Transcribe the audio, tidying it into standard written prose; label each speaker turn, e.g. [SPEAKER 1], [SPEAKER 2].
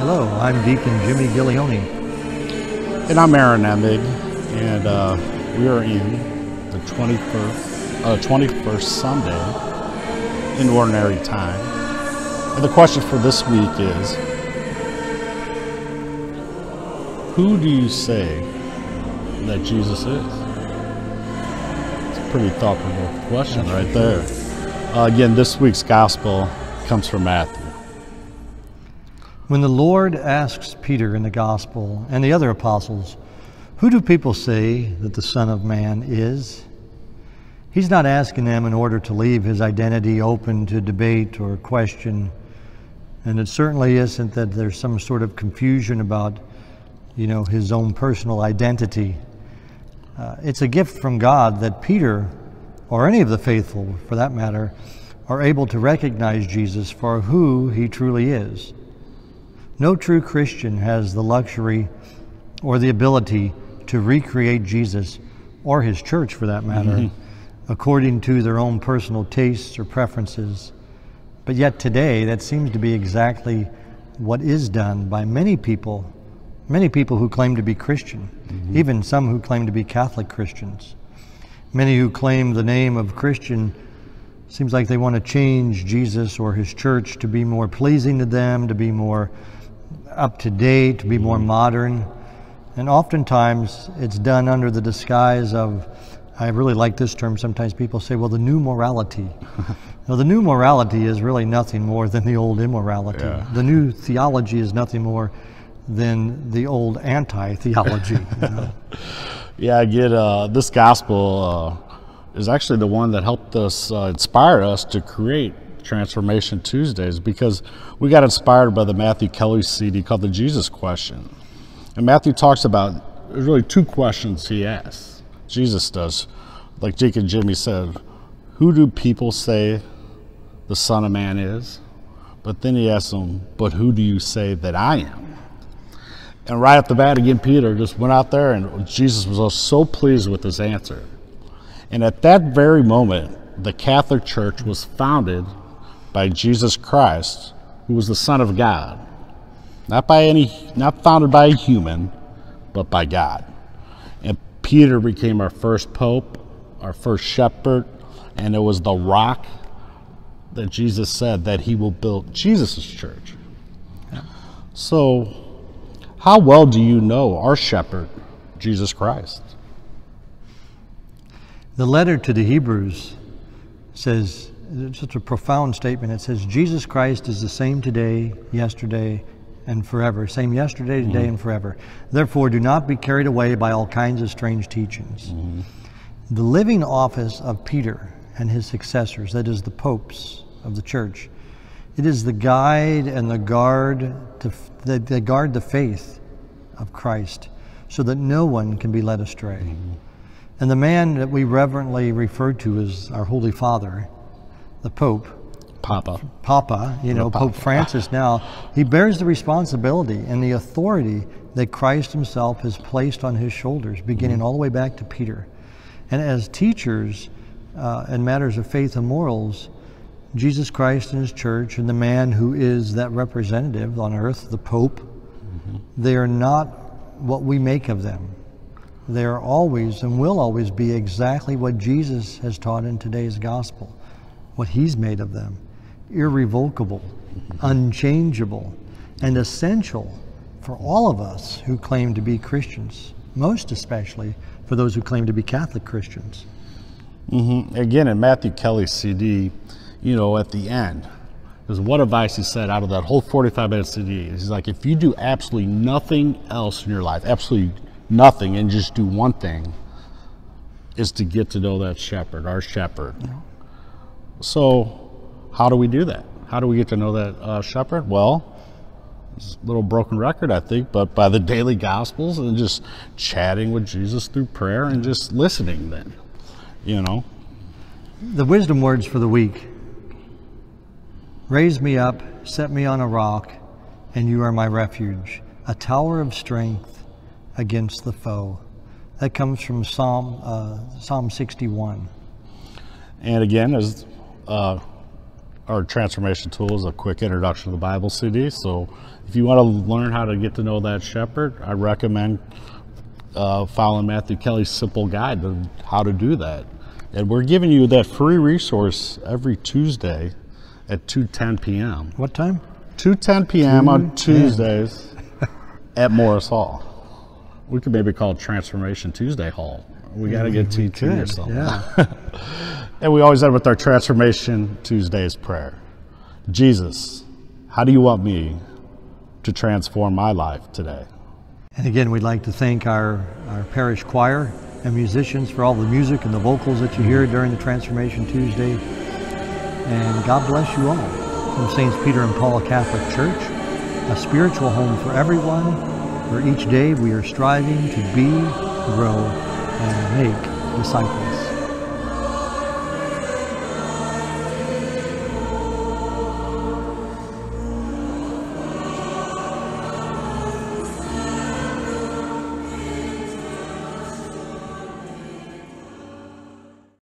[SPEAKER 1] Hello, I'm Deacon Jimmy Ghiglione.
[SPEAKER 2] And I'm Emig, and we are in the 21st Sunday in Ordinary Time. And the question for this week is, who do you say that Jesus is? It's a pretty thought-provoking question right there. Again, this week's gospel comes from Matthew.
[SPEAKER 1] When the Lord asks Peter in the gospel and the other apostles, who do people say that the Son of Man is? He's not asking them in order to leave his identity open to debate or question. And it certainly isn't that there's some sort of confusion about, his own personal identity. It's a gift from God that Peter, or any of the faithful for that matter, are able to recognize Jesus for who he truly is. No true Christian has the luxury or the ability to recreate Jesus, or his church for that matter, according to their own personal tastes or preferences. But yet today, that seems to be exactly what is done by many people who claim to be Christian, even some who claim to be Catholic Christians. Many who claim the name of Christian seems like they want to change Jesus or his church to be more pleasing to them, to be more up to date, to be more modern. And oftentimes it's done under the disguise of, I really like this term, sometimes people say, well, the new morality. Now, the new morality is really nothing more than the old immorality. Yeah. The new theology is nothing more than the old anti-theology.
[SPEAKER 2] Yeah, I get this gospel is actually the one that helped us, inspire us to create Transformation Tuesdays, because we got inspired by the Matthew Kelly CD called The Jesus Question. And Matthew talks about, there's really two questions he asks. Jesus does. Like Deacon Jimmy said, who do people say the Son of Man is? But then he asks them, but who do you say that I am? And right off the bat, again, Peter just went out there, and Jesus was so pleased with his answer. And at that very moment, the Catholic Church was founded by Jesus Christ, who was the Son of God. Not founded by a human, but by God. And Peter became our first pope, our first shepherd, and it was the rock that Jesus said that he will build Jesus' church. Yeah. So, how well do you know our shepherd, Jesus Christ?
[SPEAKER 1] The letter to the Hebrews says, it's such a profound statement. It says, Jesus Christ is the same today, yesterday, and forever. Same yesterday, today, and forever. Therefore, do not be carried away by all kinds of strange teachings. The living office of Peter and his successors, that is the popes of the church, it is the guide and the guard they guard the faith of Christ so that no one can be led astray. And the man that we reverently refer to as our Holy Father, the Pope, Papa, Pope Francis now, he bears the responsibility and the authority that Christ himself has placed on his shoulders, beginning all the way back to Peter. And as teachers in matters of faith and morals, Jesus Christ and his church and the man who is that representative on earth, the Pope, they are not what we make of them. They are always and will always be exactly what Jesus has taught in today's gospel, what he's made of them: irrevocable, unchangeable, and essential for all of us who claim to be Christians, most especially for those who claim to be Catholic Christians.
[SPEAKER 2] Again, in Matthew Kelly's CD, at the end, there's one advice he said out of that whole 45-minute CD. He's like, if you do absolutely nothing else in your life, absolutely nothing, and just do one thing, is to get to know that shepherd, our shepherd. So how do we do that? How do we get to know that shepherd? Well, it's a little broken record, I think, but by the daily gospels and just chatting with Jesus through prayer and just listening then,
[SPEAKER 1] The wisdom words for the week: raise me up, set me on a rock, and you are my refuge, a tower of strength against the foe. That comes from Psalm 61.
[SPEAKER 2] And again, as our our Transformation Tools, a quick introduction to the Bible CD. So if you want to learn how to get to know that shepherd, I recommend following Matthew Kelly's simple guide to how to do that. And we're giving you that free resource every Tuesday at 2:10 p.m.
[SPEAKER 1] What time?
[SPEAKER 2] 2:10 p.m. on Tuesdays at Morris Hall. We could maybe call it Transformation Tuesday Hall. We got to get TT or something.
[SPEAKER 1] Yeah.
[SPEAKER 2] And we always end with our Transformation Tuesdays prayer. Jesus, how do you want me to transform my life today?
[SPEAKER 1] And again, we'd like to thank our parish choir and musicians for all the music and the vocals that you hear during the Transformation Tuesday. And God bless you all. From Saints Peter and Paul Catholic Church, a spiritual home for everyone, where each day we are striving to be, grow, and make disciples.